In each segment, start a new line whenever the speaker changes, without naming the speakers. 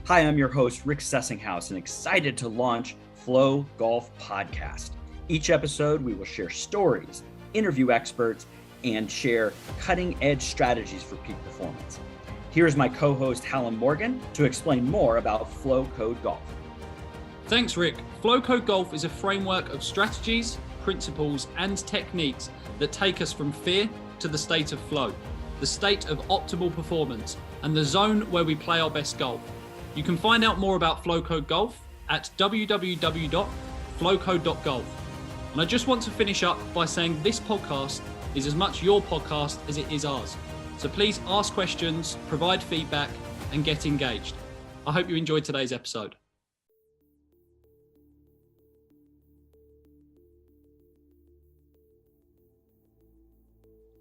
Hi, I'm your host, Rick Sessinghaus, and excited to launch Flow Golf Podcast. Each episode, we will share stories, interview experts, and share cutting-edge strategies for peak performance. Here's my co-host, Hallam Morgan, to explain more about FlowCode Golf.
Thanks, Rick. FlowCode Golf is a framework of strategies, principles, and techniques that take us from fear to the state of flow, the state of optimal performance, and the zone where we play our best golf. You can find out more about FlowCode Golf at www.flowcode.golf. And I just want to finish up by saying this podcast is as much your podcast as it is ours. So please ask questions, provide feedback, and get engaged. I hope you enjoyed today's episode.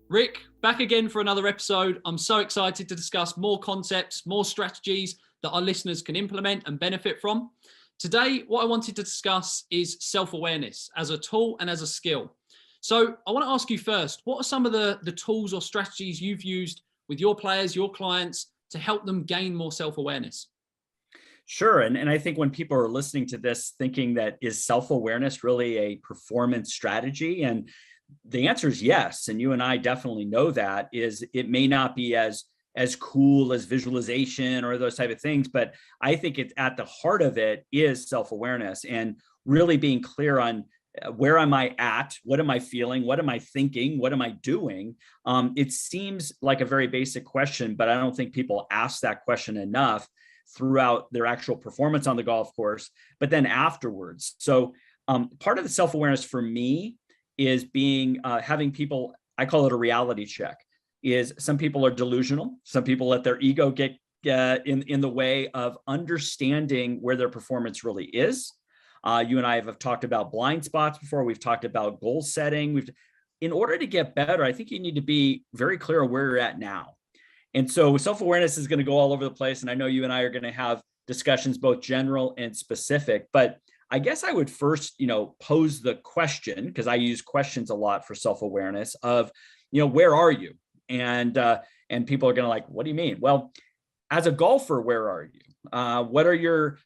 Rick, back again for another episode. I'm so excited to discuss more concepts, more strategies that our listeners can implement and benefit from. Today, what I wanted to discuss is self-awareness as a tool and as a skill. So I want to ask you first, what are some of the tools or strategies you've used with your players, your clients, to help them gain more self-awareness?
Sure. And I think when people are listening to this thinking that is self-awareness really a performance strategy? And the answer is yes. And you and I definitely know that is it may not be as cool as visualization or those type of things, but I think it's at the heart of it is self-awareness and really being clear on where am I at? What am I feeling? What am I thinking? What am I doing? It seems like a very basic question, but I don't think people ask that question enough throughout their actual performance on the golf course, but then afterwards. So part of the self-awareness for me is having people, I call it a reality check, is some people are delusional. Some people let their ego get in the way of understanding where their performance really is. You and I have talked about blind spots before. We've talked about goal setting. In order to get better, I think you need to be very clear on where you're at now. And so self-awareness is going to go all over the place. And I know you and I are going to have discussions, both general and specific, but I guess I would first, pose the question, because I use questions a lot for self-awareness of, where are you? And people are going to like, what do you mean? Well, as a golfer, where are you? What are your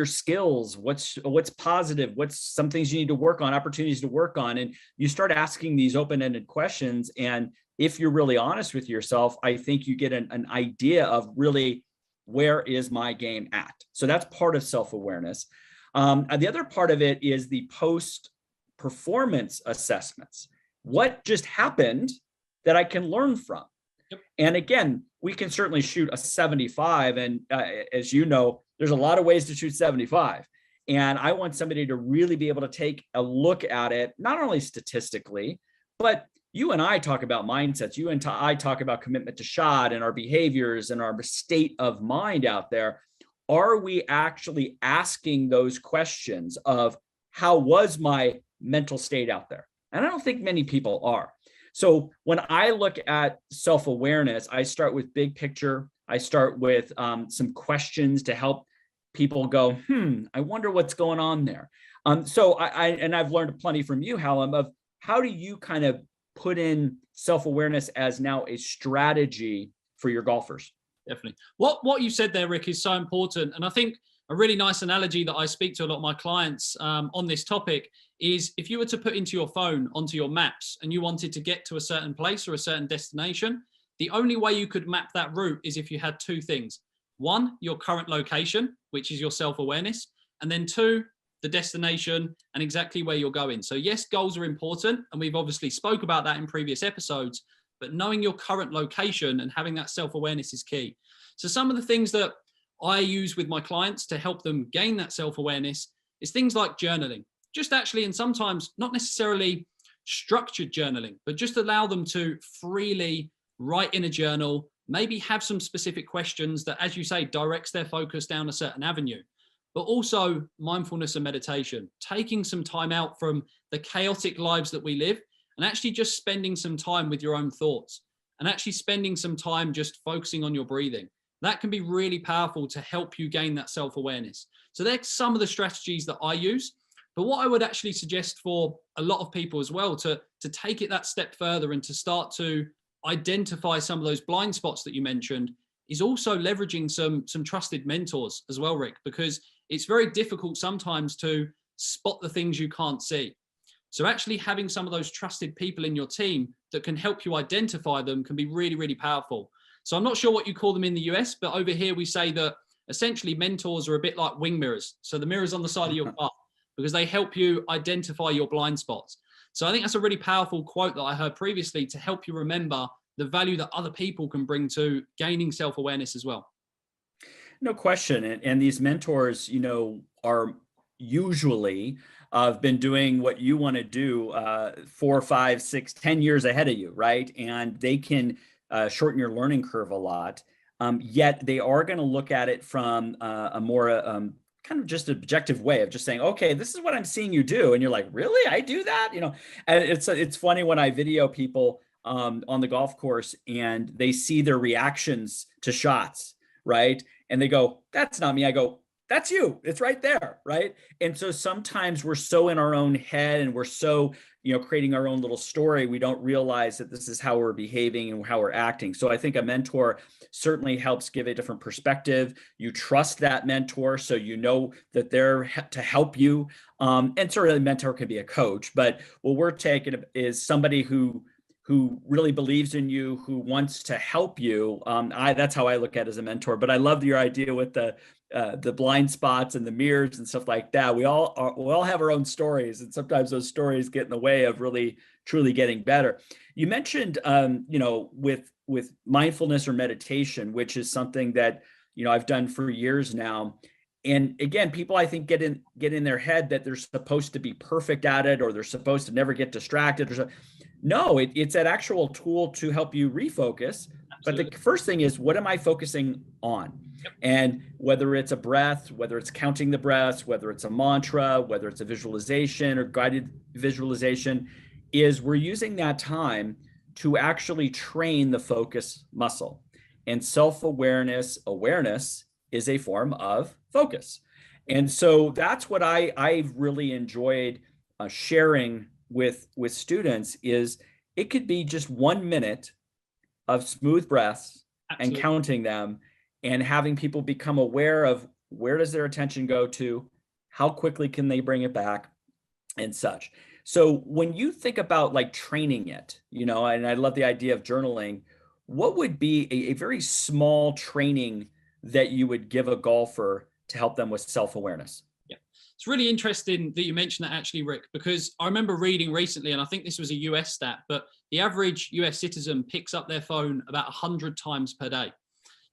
skills? What's positive? What's some things you need to work on, opportunities to work on? And you start asking these open-ended questions. And if you're really honest with yourself, I think you get an idea of really where is my game at? So that's part of self-awareness. The other part of it is the post-performance assessments. What just happened that I can learn from? Yep. And again, we can certainly shoot a 75. And as you know, there's a lot of ways to shoot 75. And I want somebody to really be able to take a look at it, not only statistically, but you and I talk about mindsets. You and I talk about commitment to shot and our behaviors and our state of mind out there. Are we actually asking those questions of how was my mental state out there? And I don't think many people are. So when I look at self-awareness, I start with big picture. I start with some questions to help people go, I wonder what's going on there. So I've learned plenty from you, Hallam, of how do you kind of put in self-awareness as now a strategy for your golfers?
Definitely. What you said there, Rick, is so important. And I think a really nice analogy that I speak to a lot of my clients on this topic is if you were to put into your phone, onto your maps, and you wanted to get to a certain place or a certain destination, the only way you could map that route is if you had two things. One, your current location, which is your self-awareness. And then two, the destination and exactly where you're going. So yes, goals are important. And we've obviously spoke about that in previous episodes. But knowing your current location and having that self-awareness is key. So some of the things that I use with my clients to help them gain that self-awareness is things like journaling. Just actually, and sometimes not necessarily structured journaling, but just allow them to freely write in a journal, maybe have some specific questions that, as you say, directs their focus down a certain avenue. But also mindfulness and meditation, taking some time out from the chaotic lives that we live and actually just spending some time with your own thoughts and actually spending some time just focusing on your breathing. That can be really powerful to help you gain that self-awareness. So there's some of the strategies that I use. But what I would actually suggest for a lot of people as well to take it that step further and to start to identify some of those blind spots that you mentioned is also leveraging some trusted mentors as well, Rick, because it's very difficult sometimes to spot the things you can't see. So actually having some of those trusted people in your team that can help you identify them can be really, really powerful. So I'm not sure what you call them in the US, but over here we say that essentially mentors are a bit like wing mirrors. So the mirrors on the side of your car, because they help you identify your blind spots. So I think that's a really powerful quote that I heard previously to help you remember the value that other people can bring to gaining self-awareness as well.
No question. And these mentors, are usually have been doing what you want to do 4, 5, 6, 10 years ahead of you, right? And they can shorten your learning curve a lot. Yet they are going to look at it from a more kind of just objective way of just saying, okay, this is what I'm seeing you do. And you're like, really? I do that? And it's funny when I video people on the golf course and they see their reactions to shots, right? And they go, that's not me. I go, that's you. It's right there, right? And so sometimes we're so in our own head and we're so, creating our own little story, we don't realize that this is how we're behaving and how we're acting. So I think a mentor certainly helps give a different perspective. You trust that mentor, so you know that they're to help you. And certainly a mentor can be a coach, but what we're taking is somebody who really believes in you, who wants to help you. That's how I look at it as a mentor. But I love your idea with the blind spots and the mirrors and stuff like that. We all have our own stories, and sometimes those stories get in the way of really truly getting better. You mentioned, with mindfulness or meditation, which is something that I've done for years now. And again, people I think get in their head that they're supposed to be perfect at it, or they're supposed to never get distracted or something. No, it's an actual tool to help you refocus. Absolutely. But the first thing is, what am I focusing on? Yep. And whether it's a breath, whether it's counting the breaths, whether it's a mantra, whether it's a visualization or guided visualization, is we're using that time to actually train the focus muscle. And self-awareness, awareness is a form of focus. And so that's what I've really enjoyed sharing with students is it could be just 1 minute of smooth breaths. Absolutely. And counting them and having people become aware of where does their attention go to, how quickly can they bring it back and such. So when you think about like training it, and I love the idea of journaling, what would be a very small training that you would give a golfer to help them with self-awareness?
Yeah, it's really interesting that you mentioned that actually, Rick, because I remember reading recently, and I think this was a US stat, but the average US citizen picks up their phone about 100 times per day.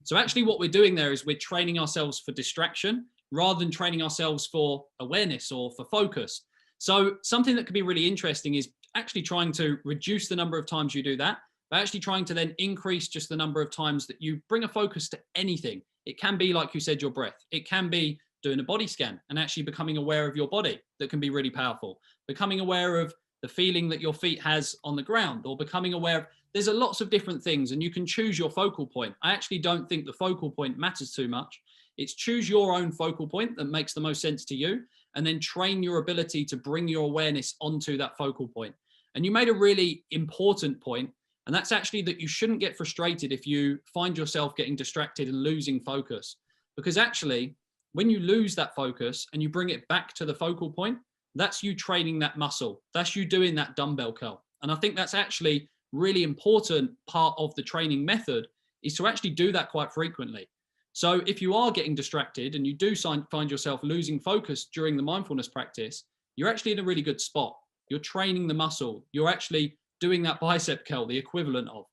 So actually what we're doing there is we're training ourselves for distraction rather than training ourselves for awareness or for focus. So something that could be really interesting is actually trying to reduce the number of times you do that, but actually trying to then increase just the number of times that you bring a focus to anything. It can be, like you said, your breath. It can be doing a body scan and actually becoming aware of your body. That can be really powerful. Becoming aware of the feeling that your feet has on the ground, or becoming aware of, there's a lots of different things, and you can choose your focal point. I actually don't think the focal point matters too much. It's choose your own focal point that makes the most sense to you, and then train your ability to bring your awareness onto that focal point. And you made a really important point, and that's actually that you shouldn't get frustrated if you find yourself getting distracted and losing focus. Because actually, when you lose that focus and you bring it back to the focal point, that's you training that muscle. That's you doing that dumbbell curl. And I think that's actually really important part of the training method, is to actually do that quite frequently. So if you are getting distracted and you do find yourself losing focus during the mindfulness practice, you're actually in a really good spot. You're training the muscle. You're actually doing that bicep curl, the equivalent of.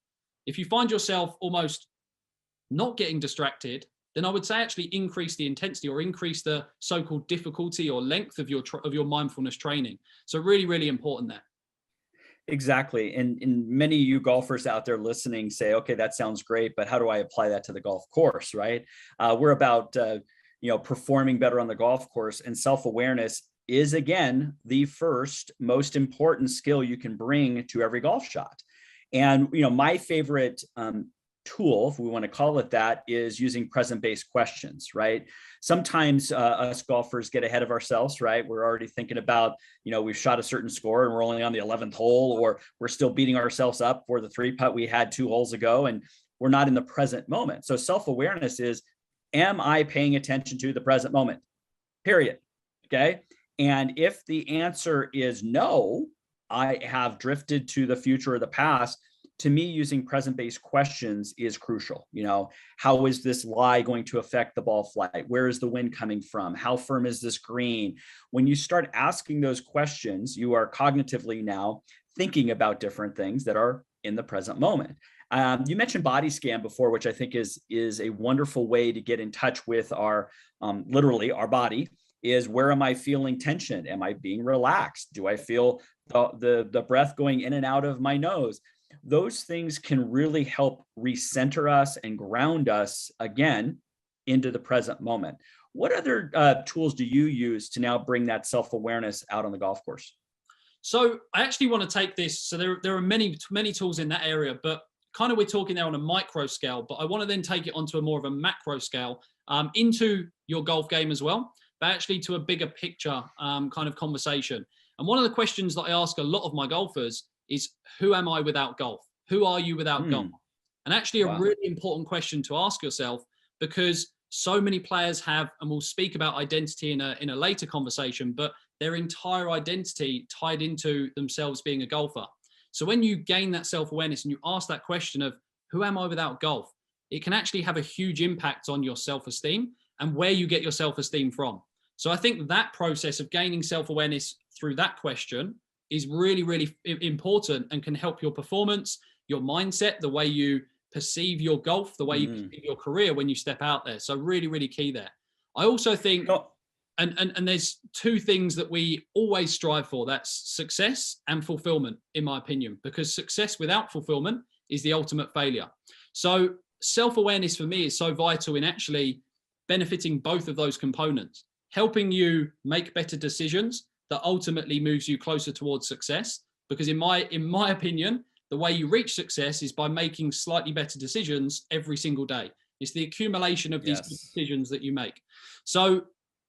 If you find yourself almost not getting distracted, then I would say actually increase the intensity or increase the so-called difficulty or length of your mindfulness training. So really, really important there.
Exactly. And many of you golfers out there listening say, okay, that sounds great, but how do I apply that to the golf course, right? We're about, performing better on the golf course, and self-awareness is, again, the first most important skill you can bring to every golf shot. And, my favorite tool, if we want to call it that, is using present-based questions, right? Sometimes us golfers get ahead of ourselves, right? We're already thinking about, we've shot a certain score and we're only on the 11th hole, or we're still beating ourselves up for the 3-putt we had 2 holes ago. And we're not in the present moment. So self-awareness is, am I paying attention to the present moment? Period. Okay. And if the answer is no, I have drifted to the future or the past. To me, using present-based questions is crucial. How is this lie going to affect the ball flight? Where is the wind coming from? How firm is this green? When you start asking those questions, you are cognitively now thinking about different things that are in the present moment. You mentioned body scan before, which I think is a wonderful way to get in touch with our, literally our body. Is where am I feeling tension? Am I being relaxed? Do I feel the breath going in and out of my nose? Those things can really help recenter us and ground us again into the present moment. What other tools do you use to now bring that self-awareness out on the golf course?
So I actually want to take this. So there are many tools in that area, but kind of we're talking there on a micro scale, but I want to then take it onto a more of a macro scale into your golf game as well, but actually to a bigger picture kind of conversation. And one of the questions that I ask a lot of my golfers is, who am I without golf? Who are you without golf? And actually a really important question to ask yourself, because so many players have, and we'll speak about identity in a later conversation, but their entire identity tied into themselves being a golfer. So when you gain that self-awareness and you ask that question of, who am I without golf? It can actually have a huge impact on your self-esteem and where you get your self-esteem from. So I think that process of gaining self-awareness through that question is really, really important and can help your performance, your mindset, the way you perceive your golf, the way you perceive your career when you step out there. So really, really key there. I also think, and there's two things that we always strive for. That's success and fulfillment, in my opinion, because success without fulfillment is the ultimate failure. So self-awareness for me is so vital in actually benefiting both of those components, helping you make better decisions that ultimately moves you closer towards success. Because in my opinion, the way you reach success is by making slightly better decisions every single day. It's the accumulation of these decisions that you make. So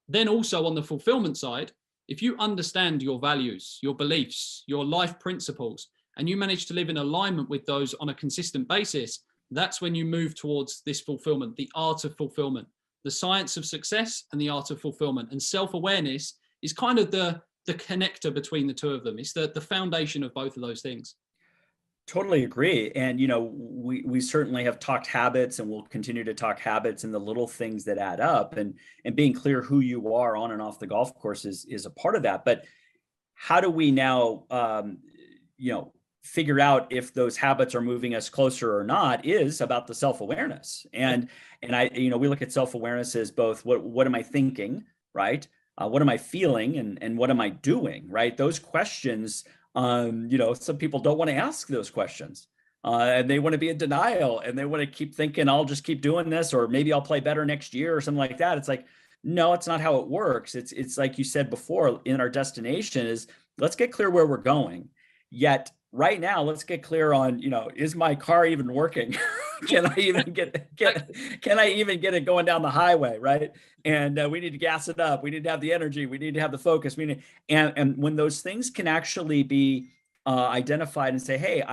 then also on the fulfillment side, if you understand your values, your beliefs, your life principles, and you manage to live in alignment with those on a consistent basis, that's when you move towards this fulfillment, the art of fulfillment, the science of success and the art of fulfillment. And self-awareness is kind of the connector between the two of them. It's the foundation of both of those things.
Totally agree. And, we certainly have talked habits, and we'll continue to talk habits and the little things that add up, and being clear who you are on and off the golf course is a part of that. But how do we now, figure out if those habits are moving us closer or not is about the self-awareness. And we look at self-awareness as both what am I thinking, right? What am I feeling, and what am I doing, right? Those questions, some people don't want to ask those questions, and they want to be in denial, and they want to keep thinking, I'll just keep doing this, or maybe I'll play better next year or something like that. It's like, no, it's not how it works. It's like you said before, in our destination is, let's get clear where we're going. Yet right now, let's get clear on, is my car even working? Can I even get it going down the highway, right? And we need to gas it up. We need to have the energy. We need to have the focus. And when those things can actually be identified and say, hey,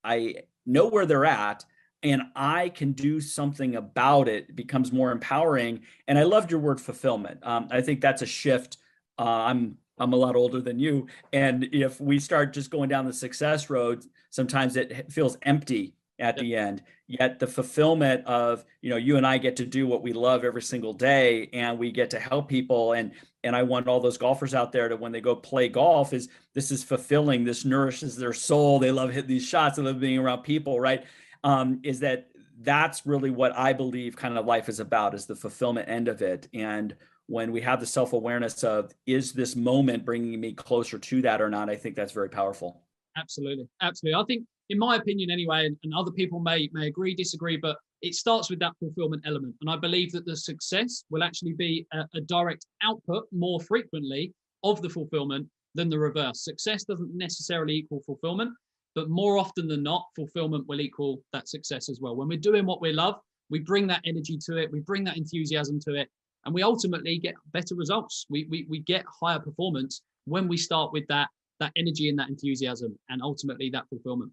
I know where they're at, and I can do something about it, becomes more empowering. And I loved your word fulfillment. I think that's a shift. I'm a lot older than you. And if we start just going down the success road, sometimes it feels empty at the end. Yet the fulfillment of, you and I get to do what we love every single day, and we get to help people. And I want all those golfers out there to, when they go play golf, this is fulfilling. This nourishes their soul. They love hitting these shots. They love being around people, right? That's really what I believe kind of life is about, is the fulfillment end of it. And when we have the self-awareness of, is this moment bringing me closer to that or not, I think that's very powerful.
Absolutely. Absolutely. I think, in my opinion anyway, and other people may agree, disagree, but it starts with that fulfillment element. And I believe that the success will actually be a direct output more frequently of the fulfillment than the reverse. Success doesn't necessarily equal fulfillment, but more often than not, fulfillment will equal that success as well. When we're doing what we love, we bring that energy to it, we bring that enthusiasm to it, and we ultimately get better results. We get higher performance when we start with that energy and that enthusiasm, and ultimately that fulfillment.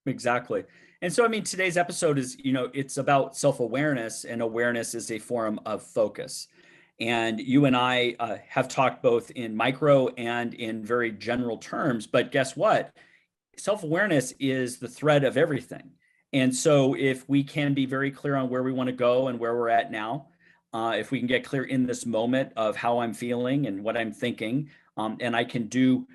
Exactly. And so, I mean, today's episode is, it's about self-awareness, and awareness is a form of focus. And you and I have talked both in micro and in very general terms, but guess what? Self-awareness is the thread of everything. And so if we can be very clear on where we want to go and where we're at now, if we can get clear in this moment of how I'm feeling and what I'm thinking, and I can do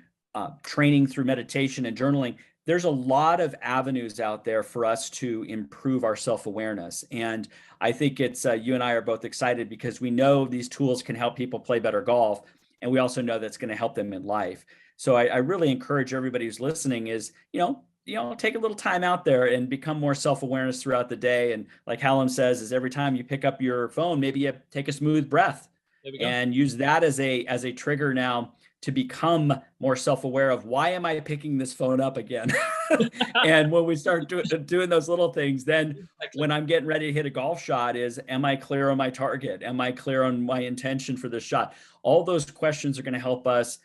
training through meditation and journaling, there's a lot of avenues out there for us to improve our self-awareness. And I think it's you and I are both excited because we know these tools can help people play better golf. And we also know that's going to help them in life. So I really encourage everybody who's listening is, take a little time out there and become more self-awareness throughout the day. And like Hallam says, is every time you pick up your phone, maybe you take a smooth breath and use that as a trigger now to become more self-aware of, why am I picking this phone up again? And when we start doing those little things, then when I'm getting ready to hit a golf shot is, am I clear on my target? Am I clear on my intention for this shot? All those questions are going to help us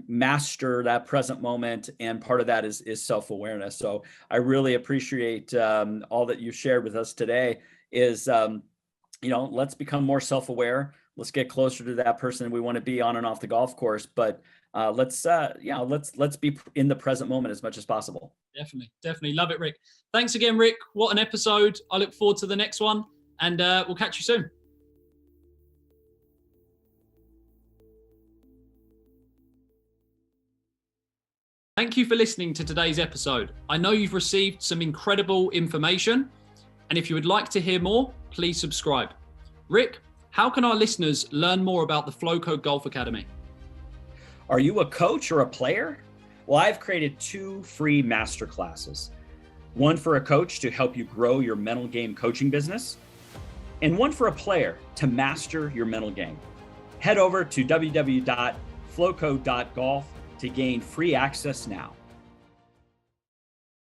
master that present moment. And part of that is self-awareness. So I really appreciate all that you shared with us today is, let's become more self-aware. Let's get closer to that person we want to be on and off the golf course. But let's be in the present moment as much as possible.
Definitely. Love it, Rick. Thanks again, Rick. What an episode. I look forward to the next one, and we'll catch you soon. Thank you for listening to today's episode. I know you've received some incredible information, and if you would like to hear more, please subscribe. Rick, how can our listeners learn more about the FlowCode Golf Academy?
Are you a coach or a player? Well, I've created 2 free masterclasses. One for a coach to help you grow your mental game coaching business, and one for a player to master your mental game. Head over to www.flowcode.golf to gain free access now.